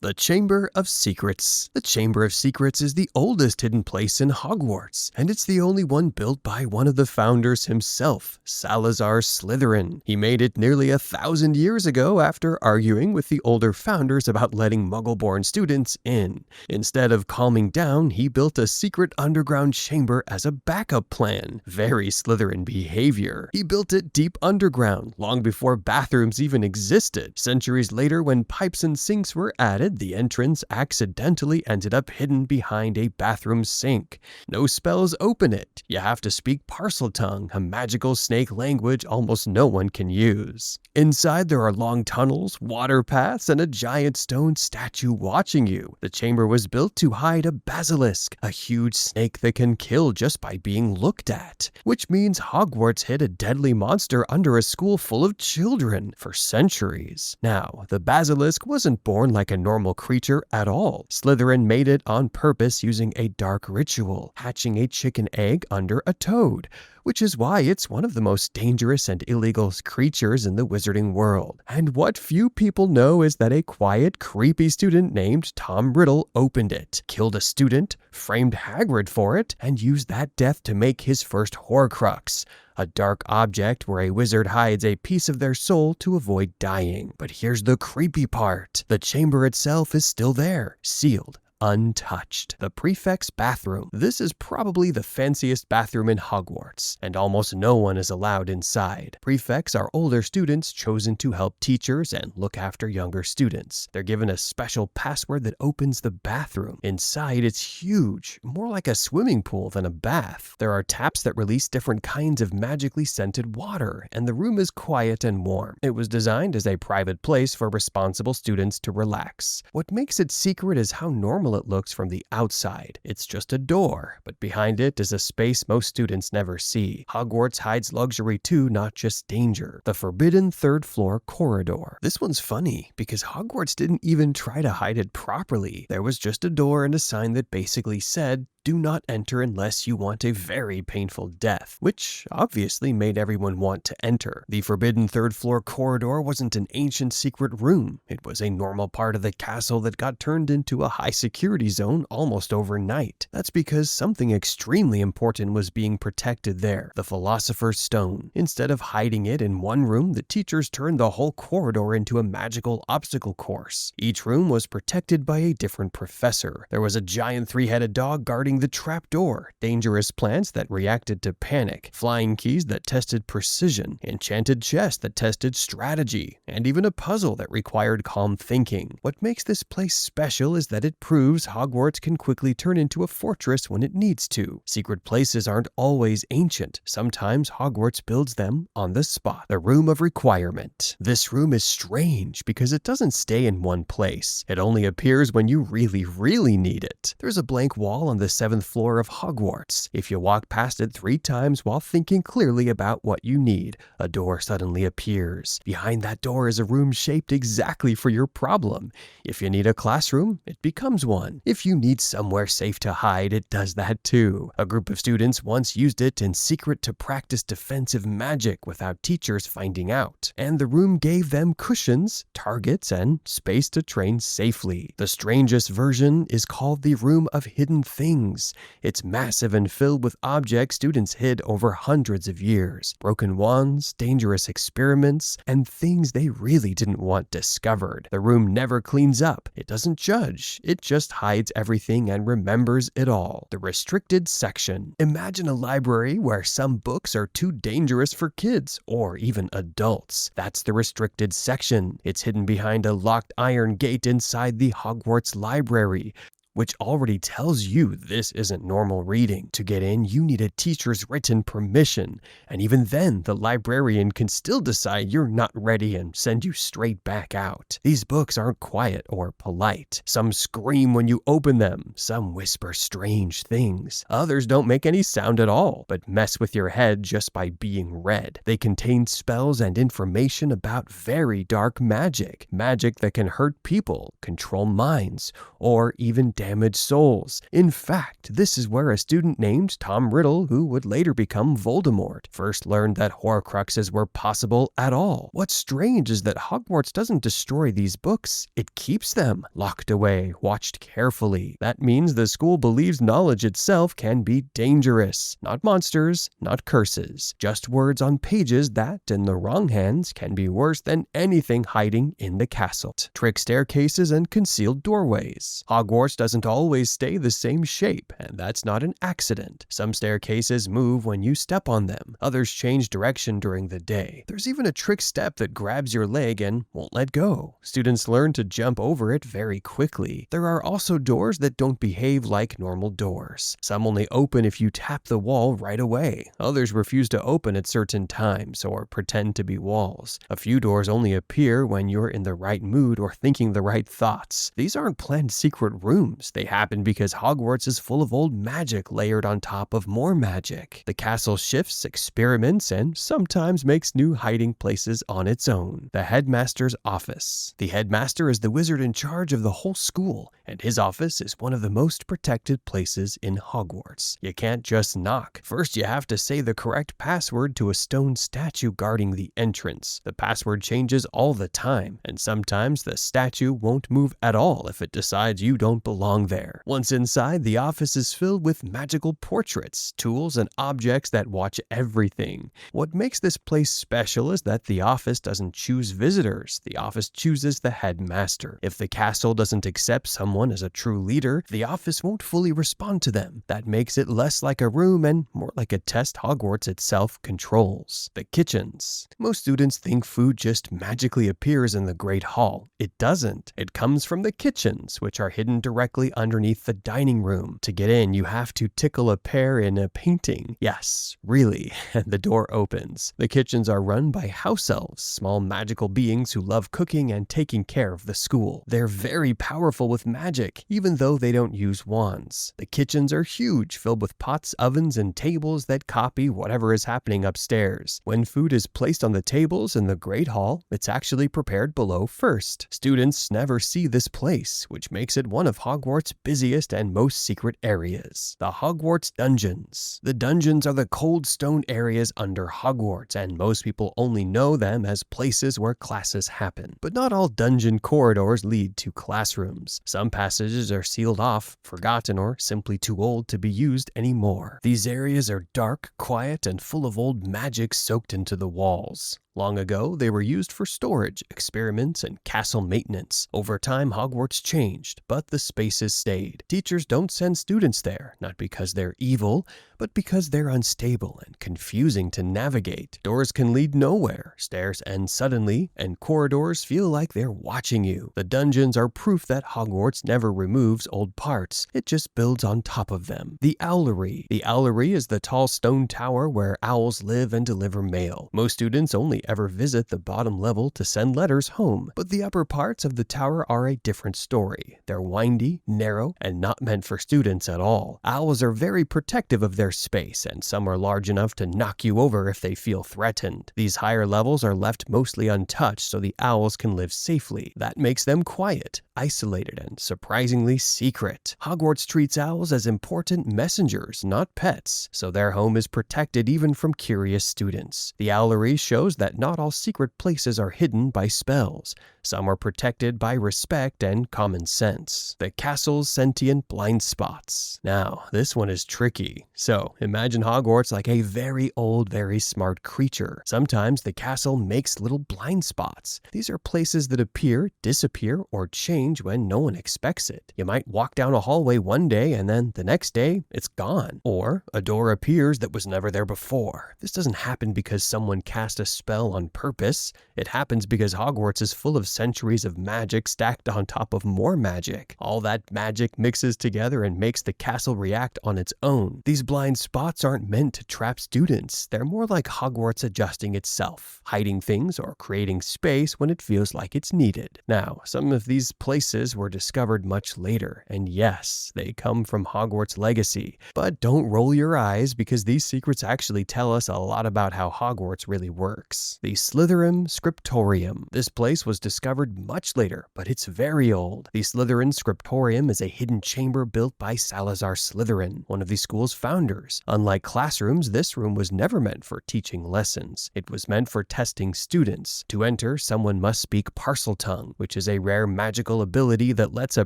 The Chamber of Secrets. The Chamber of Secrets is the oldest hidden place in Hogwarts, and it's the only one built by one of the founders himself, Salazar Slytherin. He made it nearly 1,000 years ago after arguing with the older founders about letting Muggle-born students in. Instead of calming down, he built a secret underground chamber as a backup plan. Very Slytherin behavior. He built it deep underground, long before bathrooms even existed. Centuries later, when pipes and sinks were added, the entrance accidentally ended up hidden behind a bathroom sink. No spells open it. You have to speak Parseltongue, a magical snake language almost no one can use. Inside there are long tunnels, water paths, and a giant stone statue watching you. The chamber was built to hide a basilisk, a huge snake that can kill just by being looked at. Which means Hogwarts hid a deadly monster under a school full of children for centuries. Now, the basilisk wasn't born like a normal creature at all. Slytherin made it on purpose using a dark ritual, hatching a chicken egg under a toad, which is why it's one of the most dangerous and illegal creatures in the wizarding world. And what few people know is that a quiet, creepy student named Tom Riddle opened it, killed a student, framed Hagrid for it, and used that death to make his first Horcrux, a dark object where a wizard hides a piece of their soul to avoid dying. But here's the creepy part. The chamber itself is still there, sealed, untouched. The prefect's bathroom. This is probably the fanciest bathroom in Hogwarts, and almost no one is allowed inside. Prefects are older students chosen to help teachers and look after younger students. They're given a special password that opens the bathroom. Inside, it's huge, more like a swimming pool than a bath. There are taps that release different kinds of magically scented water, and the room is quiet and warm. It was designed as a private place for responsible students to relax. What makes it secret is how normal it looks from the outside. It's just a door, but behind it is a space most students never see. Hogwarts hides luxury too, not just danger. The forbidden third floor corridor. This one's funny because Hogwarts didn't even try to hide it properly. There was just a door and a sign that basically said, "Do not enter unless you want a very painful death," which obviously made everyone want to enter. The forbidden third floor corridor wasn't an ancient secret room. It was a normal part of the castle that got turned into a high security zone almost overnight. That's because something extremely important was being protected there, the Philosopher's Stone. Instead of hiding it in one room, the teachers turned the whole corridor into a magical obstacle course. Each room was protected by a different professor. There was a giant three-headed dog guarding the trapdoor, dangerous plants that reacted to panic, flying keys that tested precision, enchanted chests that tested strategy, and even a puzzle that required calm thinking. What makes this place special is that it proves Hogwarts can quickly turn into a fortress when it needs to. Secret places aren't always ancient. Sometimes Hogwarts builds them on the spot. The Room of Requirement. This room is strange because it doesn't stay in one place. It only appears when you really need it. There's a blank wall on the 7th floor of Hogwarts. If you walk past it 3 times while thinking clearly about what you need, a door suddenly appears. Behind that door is a room shaped exactly for your problem. If you need a classroom, it becomes one. If you need somewhere safe to hide, it does that too. A group of students once used it in secret to practice defensive magic without teachers finding out. And the room gave them cushions, targets, and space to train safely. The strangest version is called the Room of Hidden Things. It's massive and filled with objects students hid over hundreds of years. Broken wands, dangerous experiments, and things they really didn't want discovered. The room never cleans up. It doesn't judge. It just hides everything and remembers it all. The restricted section. Imagine a library where some books are too dangerous for kids or even adults. That's the restricted section. It's hidden behind a locked iron gate inside the Hogwarts library, which already tells you this isn't normal reading. To get in, you need a teacher's written permission, and even then, the librarian can still decide you're not ready and send you straight back out. These books aren't quiet or polite. Some scream when you open them, some whisper strange things. Others don't make any sound at all, but mess with your head just by being read. They contain spells and information about very dark magic. Magic that can hurt people, control minds, or even damaged souls. In fact, this is where a student named Tom Riddle, who would later become Voldemort, first learned that Horcruxes were possible at all. What's strange is that Hogwarts doesn't destroy these books, it keeps them, locked away, watched carefully. That means the school believes knowledge itself can be dangerous. Not monsters, not curses, just words on pages that, in the wrong hands, can be worse than anything hiding in the castle. Trick staircases and concealed doorways. Hogwarts doesn't always stay the same shape, and that's not an accident. Some staircases move when you step on them, others change direction during the day. There's even a trick step that grabs your leg and won't let go. Students learn to jump over it very quickly. There are also doors that don't behave like normal doors. Some only open if you tap the wall right away. Others refuse to open at certain times or pretend to be walls. A few doors only appear when you're in the right mood or thinking the right thoughts. These aren't planned secret rooms. They happen because Hogwarts is full of old magic layered on top of more magic. The castle shifts, experiments, and sometimes makes new hiding places on its own. The Headmaster's office. The Headmaster is the wizard in charge of the whole school, and his office is one of the most protected places in Hogwarts. You can't just knock. First, you have to say the correct password to a stone statue guarding the entrance. The password changes all the time, and sometimes the statue won't move at all if it decides you don't belong there. Once inside, the office is filled with magical portraits, tools, and objects that watch everything. What makes this place special is that the office doesn't choose visitors. The office chooses the Headmaster. If the castle doesn't accept someone as a true leader, the office won't fully respond to them. That makes it less like a room and more like a test Hogwarts itself controls. The kitchens. Most students think food just magically appears in the Great Hall. It doesn't. It comes from the kitchens, which are hidden directly underneath the dining room. To get in, you have to tickle a pear in a painting. Yes, really. And the door opens. The kitchens are run by house elves, small magical beings who love cooking and taking care of the school. They're very powerful with magic, even though they don't use wands. The kitchens are huge, filled with pots, ovens, and tables that copy whatever is happening upstairs. When food is placed on the tables in the Great Hall, it's actually prepared below first. Students never see this place, which makes it one of Hogwarts' busiest and most secret areas. The Hogwarts Dungeons. The dungeons are the cold stone areas under Hogwarts, and most people only know them as places where classes happen. But not all dungeon corridors lead to classrooms. Some passages are sealed off, forgotten, or simply too old to be used anymore. These areas are dark, quiet, and full of old magic soaked into the walls. Long ago, they were used for storage, experiments, and castle maintenance. Over time, Hogwarts changed, but the spaces stayed. Teachers don't send students there, not because they're evil, but because they're unstable and confusing to navigate. Doors can lead nowhere, stairs end suddenly, and corridors feel like they're watching you. The dungeons are proof that Hogwarts never removes old parts, it just builds on top of them. The owlery. The owlery is the tall stone tower where owls live and deliver mail. Most students only ever visit the bottom level to send letters home, but the upper parts of the tower are a different story. They're windy, narrow, and not meant for students at all. Owls are very protective of their space, and some are large enough to knock you over if they feel threatened. These higher levels are left mostly untouched so the owls can live safely. That makes them quiet, isolated, and surprisingly secret. Hogwarts treats owls as important messengers, not pets, so their home is protected even from curious students. The owlery shows that not all secret places are hidden by spells. Some are protected by respect and common sense. The castle's sentient blind spots. Now, this one is tricky. So, imagine Hogwarts like a very old, very smart creature. Sometimes the castle makes little blind spots. These are places that appear, disappear, or change when no one expects it. You might walk down a hallway one day and then the next day, it's gone. Or a door appears that was never there before. This doesn't happen because someone cast a spell on purpose. It happens because Hogwarts is full of centuries of magic stacked on top of more magic. All that magic mixes together and makes the castle react on its own. These blind spots aren't meant to trap students. They're more like Hogwarts adjusting itself, hiding things or creating space when it feels like it's needed. Now, some of these places places were discovered much later, and yes, they come from Hogwarts' legacy. But don't roll your eyes, because these secrets actually tell us a lot about how Hogwarts really works. The Slytherin scriptorium. This place was discovered much later, but it's very old. The Slytherin scriptorium is a hidden chamber built by Salazar Slytherin, one of the school's founders. Unlike classrooms, this room was never meant for teaching lessons. It was meant for testing students. To enter, someone must speak Parseltongue, which is a rare magical ability that lets a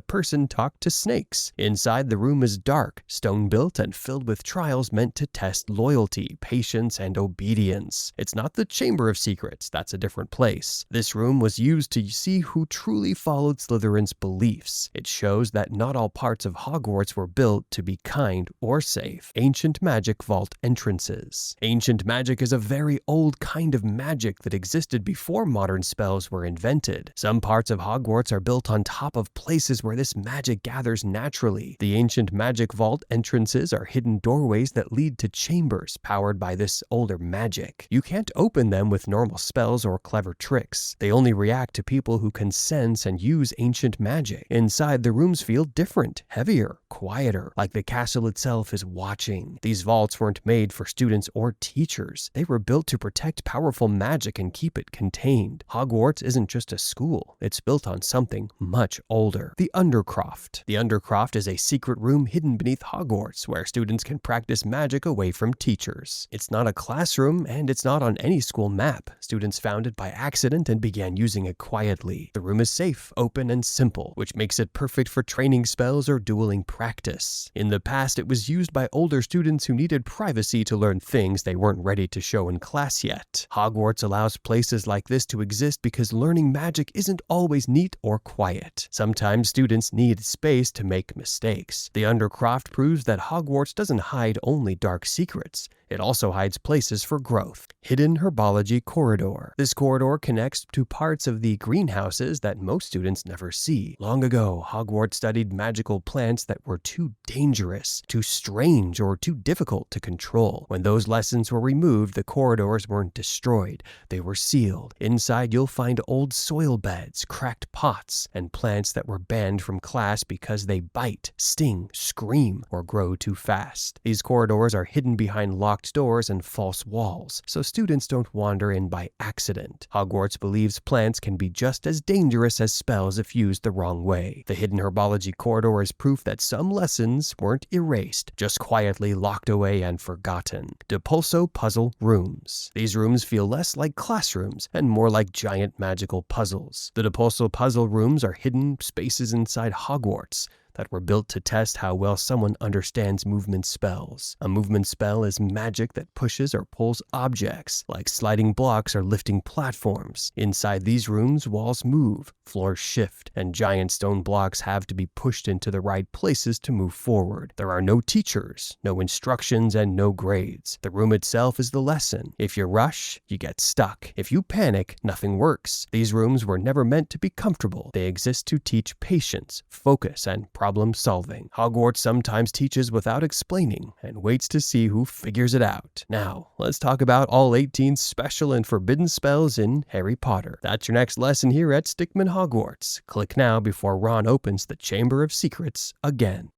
person talk to snakes. Inside, the room is dark, stone-built, and filled with trials meant to test loyalty, patience, and obedience. It's not the Chamber of Secrets, that's a different place. This room was used to see who truly followed Slytherin's beliefs. It shows that not all parts of Hogwarts were built to be kind or safe. Ancient magic vault entrances. Ancient magic is a very old kind of magic that existed before modern spells were invented. Some parts of Hogwarts are built on top of places where this magic gathers naturally. The ancient magic vault entrances are hidden doorways that lead to chambers powered by this older magic. You can't open them with normal spells or clever tricks. They only react to people who can sense and use ancient magic. Inside, the rooms feel different, heavier, quieter, like the castle itself is watching. These vaults weren't made for students or teachers. They were built to protect powerful magic and keep it contained. Hogwarts isn't just a school, it's built on something much older. The undercroft. The undercroft is a secret room hidden beneath Hogwarts where students can practice magic away from teachers. It's not a classroom, and it's not on any school map. Students found it by accident and began using it quietly. The room is safe, open, and simple, which makes it perfect for training spells or dueling practice. In the past, it was used by older students who needed privacy to learn things they weren't ready to show in class yet. Hogwarts allows places like this to exist because learning magic isn't always neat or quiet. Sometimes students need space to make mistakes. The undercroft proves that Hogwarts doesn't hide only dark secrets. It also hides places for growth. Hidden herbology corridor. This corridor connects to parts of the greenhouses that most students never see. Long ago, Hogwarts studied magical plants that were too dangerous, too strange, or too difficult to control. When those lessons were removed, the corridors weren't destroyed. They were sealed. Inside, you'll find old soil beds, cracked pots, and plants that were banned from class because they bite, sting, scream, or grow too fast. These corridors are hidden behind locked doors and false walls, so students don't wander in by accident. Hogwarts believes plants can be just as dangerous as spells if used the wrong way. The hidden herbology corridor is proof that some lessons weren't erased, just quietly locked away and forgotten. Depulso puzzle rooms. These rooms feel less like classrooms and more like giant magical puzzles. The Depulso puzzle rooms are hidden spaces inside Hogwarts that were built to test how well someone understands movement spells. A movement spell is magic that pushes or pulls objects, like sliding blocks or lifting platforms. Inside these rooms, walls move, floors shift, and giant stone blocks have to be pushed into the right places to move forward. There are no teachers, no instructions, and no grades. The room itself is the lesson. If you rush, you get stuck. If you panic, nothing works. These rooms were never meant to be comfortable. They exist to teach patience, focus, and problem solving. Hogwarts sometimes teaches without explaining and waits to see who figures it out. Now, let's talk about all 18 special and forbidden spells in Harry Potter. That's your next lesson here at Stickman Hogwarts. Click now before Ron opens the Chamber of Secrets again.